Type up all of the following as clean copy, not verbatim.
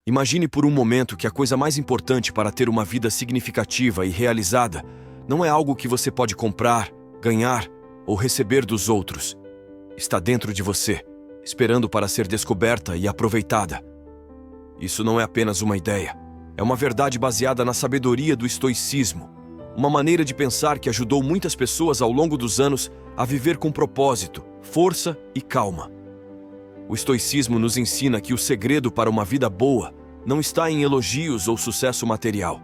Imagine por um momento que a coisa mais importante para ter uma vida significativa e realizada não é algo que você pode comprar, ganhar ou receber dos outros. Está dentro de você, esperando para ser descoberta e aproveitada. Isso não é apenas uma ideia, é uma verdade baseada na sabedoria do estoicismo, uma maneira de pensar que ajudou muitas pessoas ao longo dos anos a viver com propósito, força e calma. O estoicismo nos ensina que o segredo para uma vida boa não está em elogios ou sucesso material,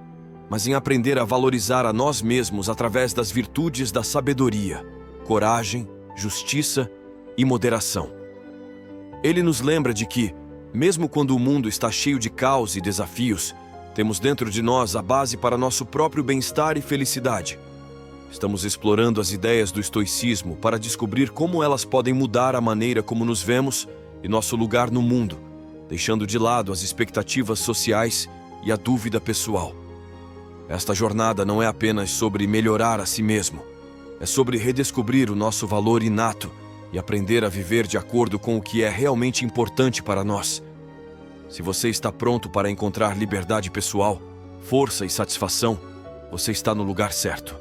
mas em aprender a valorizar a nós mesmos através das virtudes da sabedoria, coragem, justiça e moderação. Ele nos lembra de que, mesmo quando o mundo está cheio de caos e desafios, temos dentro de nós a base para nosso próprio bem-estar e felicidade. Estamos explorando as ideias do estoicismo para descobrir como elas podem mudar a maneira como nos vemos e nosso lugar no mundo, deixando de lado as expectativas sociais e a dúvida pessoal. Esta jornada não é apenas sobre melhorar a si mesmo, é sobre redescobrir o nosso valor inato e aprender a viver de acordo com o que é realmente importante para nós. Se você está pronto para encontrar liberdade pessoal, força e satisfação, você está no lugar certo.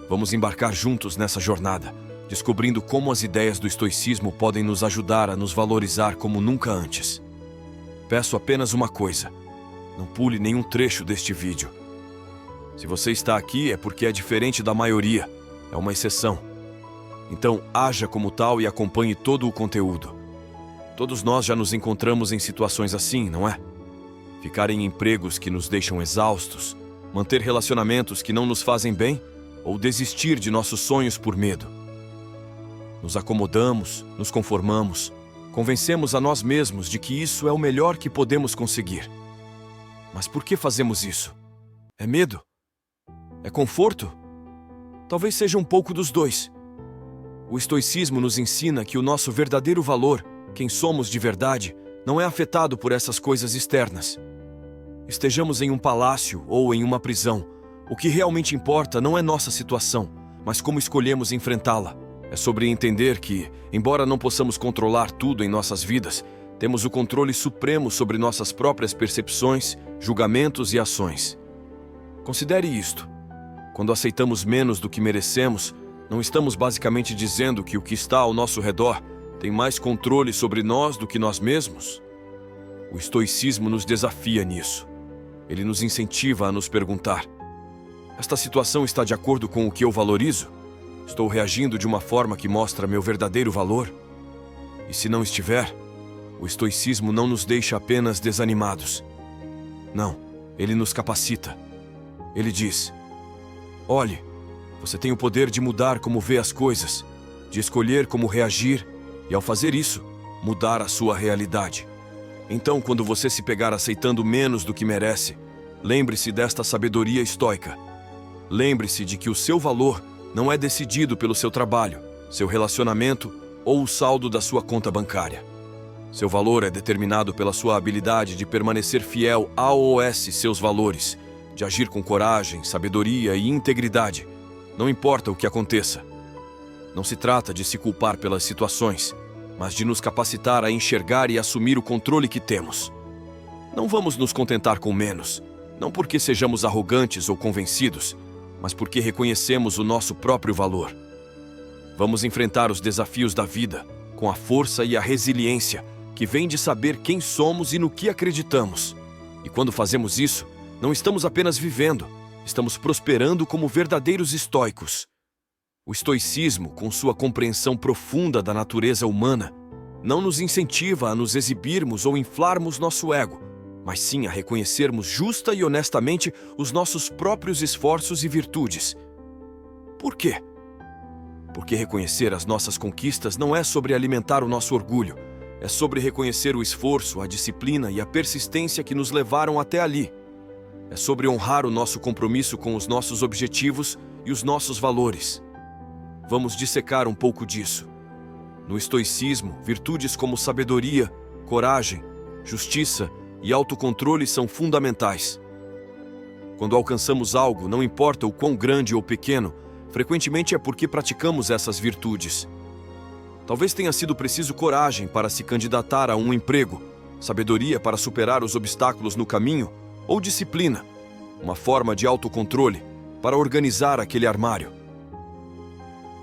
Vamos embarcar juntos nessa jornada, descobrindo como as ideias do estoicismo podem nos ajudar a nos valorizar como nunca antes. Peço apenas uma coisa: não pule nenhum trecho deste vídeo. Se você está aqui é porque é diferente da maioria, é uma exceção. Então, haja como tal e acompanhe todo o conteúdo. Todos nós já nos encontramos em situações assim, não é? Ficar em empregos que nos deixam exaustos, manter relacionamentos que não nos fazem bem ou desistir de nossos sonhos por medo. Nos acomodamos, nos conformamos, convencemos a nós mesmos de que isso é o melhor que podemos conseguir. Mas por que fazemos isso? É medo? É conforto? Talvez seja um pouco dos dois. O estoicismo nos ensina que o nosso verdadeiro valor, quem somos de verdade, não é afetado por essas coisas externas. Estejamos em um palácio ou em uma prisão, o que realmente importa não é nossa situação, mas como escolhemos enfrentá-la. É sobre entender que, embora não possamos controlar tudo em nossas vidas, temos o controle supremo sobre nossas próprias percepções, julgamentos e ações. Considere isto. Quando aceitamos menos do que merecemos, não estamos basicamente dizendo que o que está ao nosso redor tem mais controle sobre nós do que nós mesmos? O estoicismo nos desafia nisso. Ele nos incentiva a nos perguntar: esta situação está de acordo com o que eu valorizo? Estou reagindo de uma forma que mostra meu verdadeiro valor? E se não estiver, o estoicismo não nos deixa apenas desanimados. Não, ele nos capacita. Ele diz: olhe, você tem o poder de mudar como vê as coisas, de escolher como reagir e, ao fazer isso, mudar a sua realidade. Então, quando você se pegar aceitando menos do que merece, lembre-se desta sabedoria estoica. Lembre-se de que o seu valor não é decidido pelo seu trabalho, seu relacionamento ou o saldo da sua conta bancária. Seu valor é determinado pela sua habilidade de permanecer fiel seus valores, de agir com coragem, sabedoria e integridade, não importa o que aconteça. Não se trata de se culpar pelas situações, mas de nos capacitar a enxergar e assumir o controle que temos. Não vamos nos contentar com menos, não porque sejamos arrogantes ou convencidos, mas porque reconhecemos o nosso próprio valor. Vamos enfrentar os desafios da vida com a força e a resiliência que vem de saber quem somos e no que acreditamos. E quando fazemos isso, não estamos apenas vivendo, estamos prosperando como verdadeiros estoicos. O estoicismo, com sua compreensão profunda da natureza humana, não nos incentiva a nos exibirmos ou inflarmos nosso ego, mas sim a reconhecermos justa e honestamente os nossos próprios esforços e virtudes. Por quê? Porque reconhecer as nossas conquistas não é sobre alimentar o nosso orgulho, é sobre reconhecer o esforço, a disciplina e a persistência que nos levaram até ali. É sobre honrar o nosso compromisso com os nossos objetivos e os nossos valores. Vamos dissecar um pouco disso. No estoicismo, virtudes como sabedoria, coragem, justiça e autocontrole são fundamentais. Quando alcançamos algo, não importa o quão grande ou pequeno, frequentemente é porque praticamos essas virtudes. Talvez tenha sido preciso coragem para se candidatar a um emprego, sabedoria para superar os obstáculos no caminho, ou disciplina, uma forma de autocontrole para organizar aquele armário.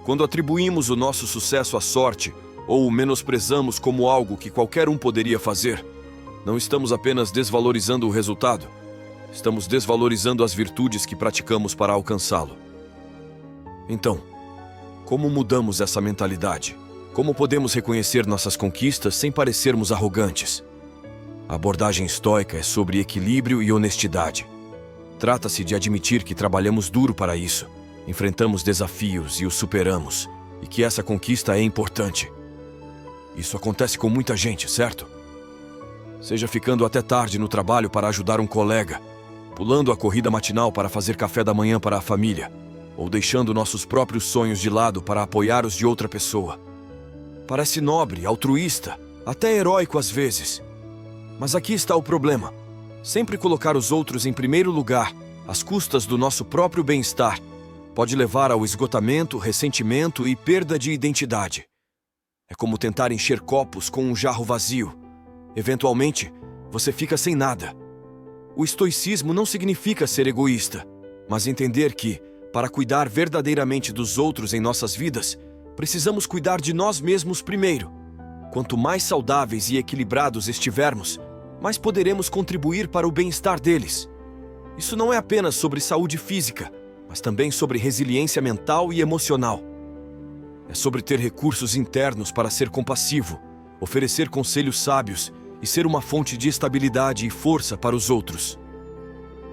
Quando atribuímos o nosso sucesso à sorte ou o menosprezamos como algo que qualquer um poderia fazer, não estamos apenas desvalorizando o resultado, estamos desvalorizando as virtudes que praticamos para alcançá-lo. Então, como mudamos essa mentalidade? Como podemos reconhecer nossas conquistas sem parecermos arrogantes? A abordagem estoica é sobre equilíbrio e honestidade. Trata-se de admitir que trabalhamos duro para isso, enfrentamos desafios e os superamos, e que essa conquista é importante. Isso acontece com muita gente, certo? Seja ficando até tarde no trabalho para ajudar um colega, pulando a corrida matinal para fazer café da manhã para a família, ou deixando nossos próprios sonhos de lado para apoiar os de outra pessoa. Parece nobre, altruísta, até heróico às vezes. Mas aqui está o problema. Sempre colocar os outros em primeiro lugar, às custas do nosso próprio bem-estar, pode levar ao esgotamento, ressentimento e perda de identidade. É como tentar encher copos com um jarro vazio. Eventualmente, você fica sem nada. O estoicismo não significa ser egoísta, mas entender que, para cuidar verdadeiramente dos outros em nossas vidas, precisamos cuidar de nós mesmos primeiro. Quanto mais saudáveis e equilibrados estivermos, mais poderemos contribuir para o bem-estar deles. Isso não é apenas sobre saúde física, mas também sobre resiliência mental e emocional. É sobre ter recursos internos para ser compassivo, oferecer conselhos sábios e ser uma fonte de estabilidade e força para os outros.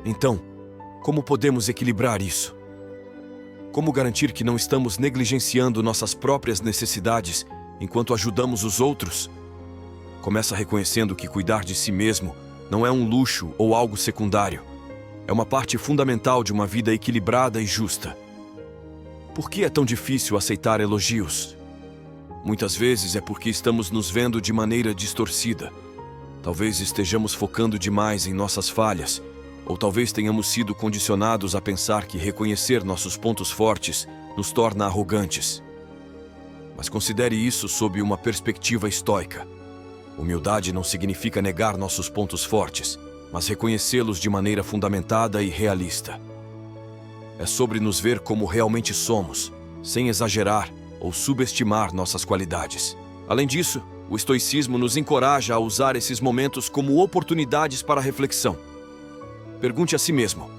Então, como podemos equilibrar isso? Como garantir que não estamos negligenciando nossas próprias necessidades enquanto ajudamos os outros? Começa reconhecendo que cuidar de si mesmo não é um luxo ou algo secundário. É uma parte fundamental de uma vida equilibrada e justa. Por que é tão difícil aceitar elogios? Muitas vezes é porque estamos nos vendo de maneira distorcida. Talvez estejamos focando demais em nossas falhas, ou talvez tenhamos sido condicionados a pensar que reconhecer nossos pontos fortes nos torna arrogantes. Mas considere isso sob uma perspectiva estoica. Humildade não significa negar nossos pontos fortes, mas reconhecê-los de maneira fundamentada e realista. É sobre nos ver como realmente somos, sem exagerar ou subestimar nossas qualidades. Além disso, o estoicismo nos encoraja a usar esses momentos como oportunidades para reflexão. Pergunte a si mesmo: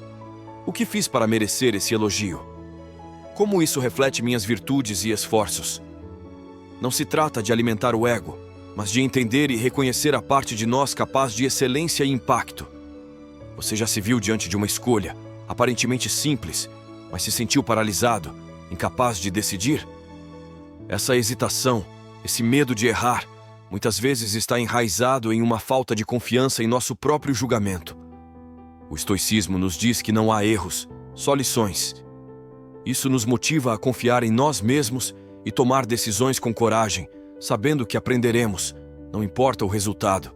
o que fiz para merecer esse elogio? Como isso reflete minhas virtudes e esforços? Não se trata de alimentar o ego, mas de entender e reconhecer a parte de nós capaz de excelência e impacto. Você já se viu diante de uma escolha, aparentemente simples, mas se sentiu paralisado, incapaz de decidir? Essa hesitação, esse medo de errar, muitas vezes está enraizado em uma falta de confiança em nosso próprio julgamento. O estoicismo nos diz que não há erros, só lições. Isso nos motiva a confiar em nós mesmos e tomar decisões com coragem, sabendo que aprenderemos, não importa o resultado.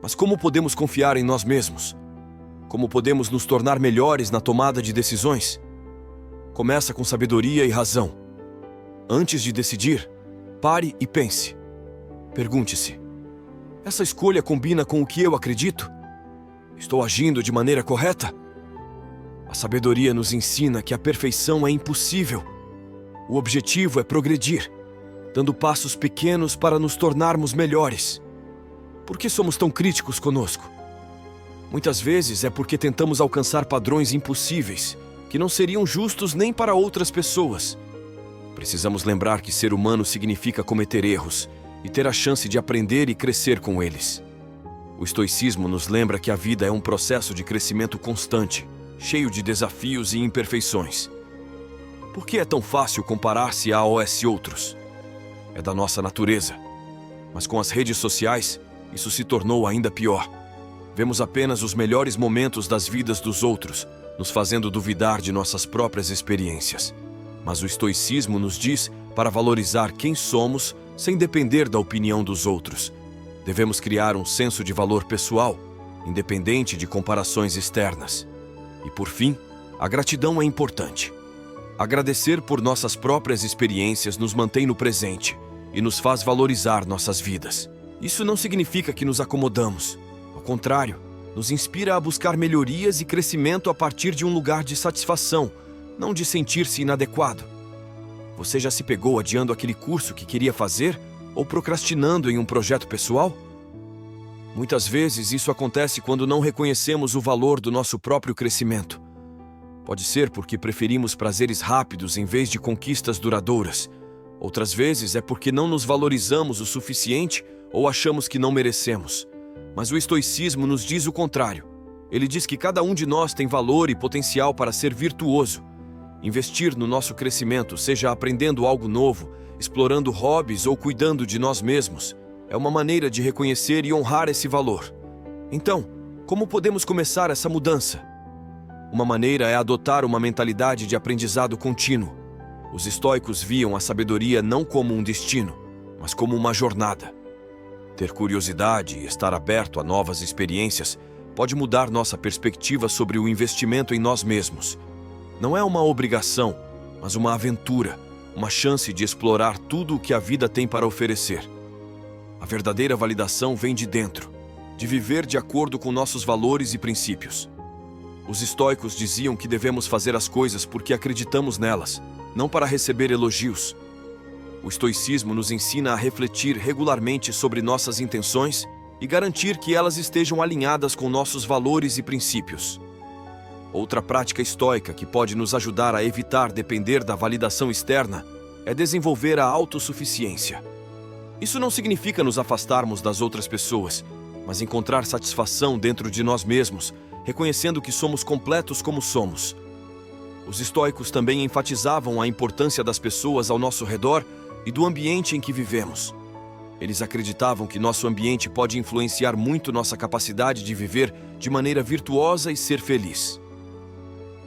Mas como podemos confiar em nós mesmos? Como podemos nos tornar melhores na tomada de decisões? Começa com sabedoria e razão. Antes de decidir, pare e pense. Pergunte-se: essa escolha combina com o que eu acredito? Estou agindo de maneira correta? A sabedoria nos ensina que a perfeição é impossível. O objetivo é progredir, dando passos pequenos para nos tornarmos melhores. Por que somos tão críticos conosco? Muitas vezes é porque tentamos alcançar padrões impossíveis, que não seriam justos nem para outras pessoas. Precisamos lembrar que ser humano significa cometer erros e ter a chance de aprender e crescer com eles. O estoicismo nos lembra que a vida é um processo de crescimento constante, cheio de desafios e imperfeições. Por que é tão fácil comparar-se a outros? É da nossa natureza. Mas com as redes sociais, isso se tornou ainda pior. Vemos apenas os melhores momentos das vidas dos outros, nos fazendo duvidar de nossas próprias experiências. Mas o estoicismo nos diz para valorizar quem somos sem depender da opinião dos outros. Devemos criar um senso de valor pessoal, independente de comparações externas. E por fim, a gratidão é importante. Agradecer por nossas próprias experiências nos mantém no presente e nos faz valorizar nossas vidas. Isso não significa que nos acomodamos. Ao contrário, nos inspira a buscar melhorias e crescimento a partir de um lugar de satisfação, não de sentir-se inadequado. Você já se pegou adiando aquele curso que queria fazer ou procrastinando em um projeto pessoal? Muitas vezes isso acontece quando não reconhecemos o valor do nosso próprio crescimento. Pode ser porque preferimos prazeres rápidos em vez de conquistas duradouras. Outras vezes é porque não nos valorizamos o suficiente ou achamos que não merecemos. Mas o estoicismo nos diz o contrário. Ele diz que cada um de nós tem valor e potencial para ser virtuoso. Investir no nosso crescimento, seja aprendendo algo novo, explorando hobbies ou cuidando de nós mesmos, é uma maneira de reconhecer e honrar esse valor. Então, como podemos começar essa mudança? Uma maneira é adotar uma mentalidade de aprendizado contínuo. Os estoicos viam a sabedoria não como um destino, mas como uma jornada. Ter curiosidade e estar aberto a novas experiências pode mudar nossa perspectiva sobre o investimento em nós mesmos. Não é uma obrigação, mas uma aventura, uma chance de explorar tudo o que a vida tem para oferecer. A verdadeira validação vem de dentro, de viver de acordo com nossos valores e princípios. Os estoicos diziam que devemos fazer as coisas porque acreditamos nelas, não para receber elogios. O estoicismo nos ensina a refletir regularmente sobre nossas intenções e garantir que elas estejam alinhadas com nossos valores e princípios. Outra prática estoica que pode nos ajudar a evitar depender da validação externa é desenvolver a autossuficiência. Isso não significa nos afastarmos das outras pessoas, mas encontrar satisfação dentro de nós mesmos, reconhecendo que somos completos como somos. Os estoicos também enfatizavam a importância das pessoas ao nosso redor e do ambiente em que vivemos. Eles acreditavam que nosso ambiente pode influenciar muito nossa capacidade de viver de maneira virtuosa e ser feliz.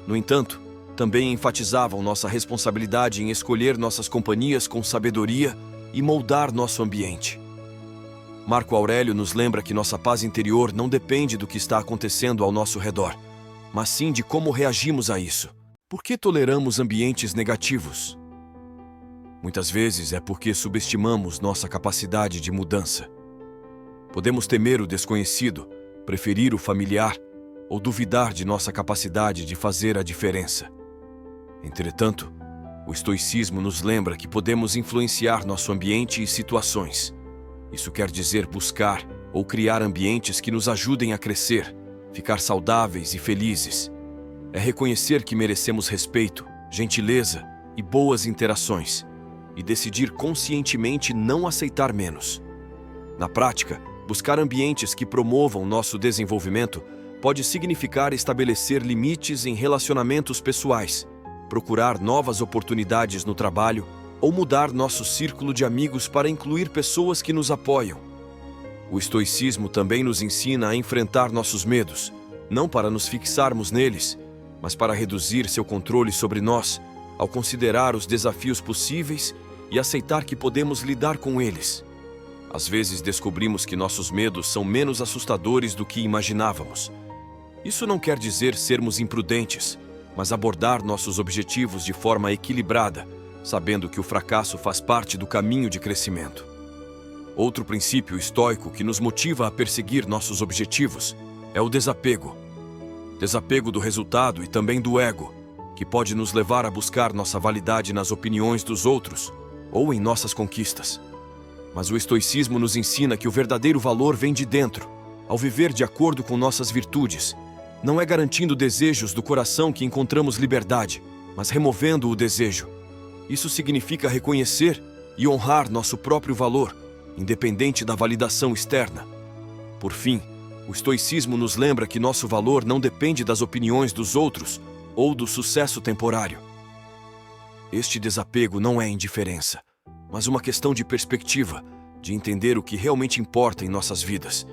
No entanto, também enfatizavam nossa responsabilidade em escolher nossas companhias com sabedoria e moldar nosso ambiente. Marco Aurélio nos lembra que nossa paz interior não depende do que está acontecendo ao nosso redor, mas sim de como reagimos a isso. Por que toleramos ambientes negativos? Muitas vezes é porque subestimamos nossa capacidade de mudança. Podemos temer o desconhecido, preferir o familiar ou duvidar de nossa capacidade de fazer a diferença. Entretanto, o estoicismo nos lembra que podemos influenciar nosso ambiente e situações. Isso quer dizer buscar ou criar ambientes que nos ajudem a crescer, ficar saudáveis e felizes. É reconhecer que merecemos respeito, gentileza e boas interações, e decidir conscientemente não aceitar menos. Na prática, buscar ambientes que promovam nosso desenvolvimento pode significar estabelecer limites em relacionamentos pessoais, procurar novas oportunidades no trabalho ou mudar nosso círculo de amigos para incluir pessoas que nos apoiam. O estoicismo também nos ensina a enfrentar nossos medos, não para nos fixarmos neles, mas para reduzir seu controle sobre nós, ao considerar os desafios possíveis e aceitar que podemos lidar com eles. Às vezes descobrimos que nossos medos são menos assustadores do que imaginávamos. Isso não quer dizer sermos imprudentes, mas abordar nossos objetivos de forma equilibrada, sabendo que o fracasso faz parte do caminho de crescimento. Outro princípio estoico que nos motiva a perseguir nossos objetivos é o desapego. Desapego do resultado e também do ego, que pode nos levar a buscar nossa validade nas opiniões dos outros ou em nossas conquistas. Mas o estoicismo nos ensina que o verdadeiro valor vem de dentro, ao viver de acordo com nossas virtudes. Não é garantindo desejos do coração que encontramos liberdade, mas removendo o desejo. Isso significa reconhecer e honrar nosso próprio valor, independente da validação externa. Por fim, o estoicismo nos lembra que nosso valor não depende das opiniões dos outros ou do sucesso temporário. Este desapego não é indiferença, mas uma questão de perspectiva, de entender o que realmente importa em nossas vidas.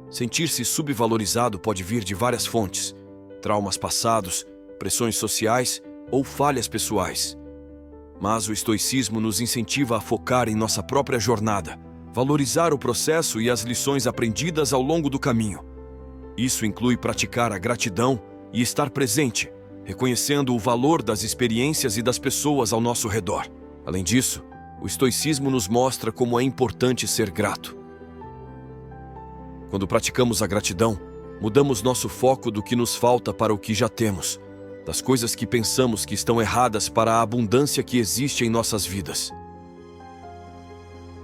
Sentir-se subvalorizado pode vir de várias fontes: traumas passados, pressões sociais ou falhas pessoais. Mas o estoicismo nos incentiva a focar em nossa própria jornada, valorizar o processo e as lições aprendidas ao longo do caminho. Isso inclui praticar a gratidão e estar presente, reconhecendo o valor das experiências e das pessoas ao nosso redor. Além disso, o estoicismo nos mostra como é importante ser grato. Quando praticamos a gratidão, mudamos nosso foco do que nos falta para o que já temos, das coisas que pensamos que estão erradas para a abundância que existe em nossas vidas.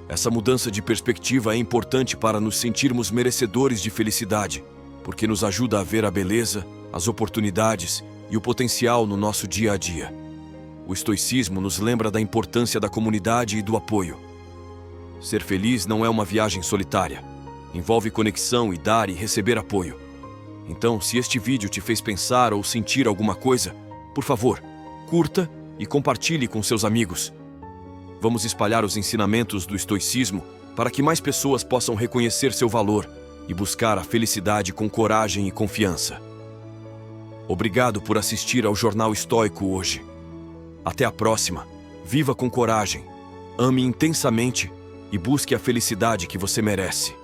Essa mudança de perspectiva é importante para nos sentirmos merecedores de felicidade, porque nos ajuda a ver a beleza, as oportunidades e o potencial no nosso dia a dia. O estoicismo nos lembra da importância da comunidade e do apoio. Ser feliz não é uma viagem solitária. Envolve conexão e dar e receber apoio. Então, se este vídeo te fez pensar ou sentir alguma coisa, por favor, curta e compartilhe com seus amigos. Vamos espalhar os ensinamentos do estoicismo para que mais pessoas possam reconhecer seu valor e buscar a felicidade com coragem e confiança. Obrigado por assistir ao Jornal Estoico hoje. Até a próxima. Viva com coragem, ame intensamente e busque a felicidade que você merece.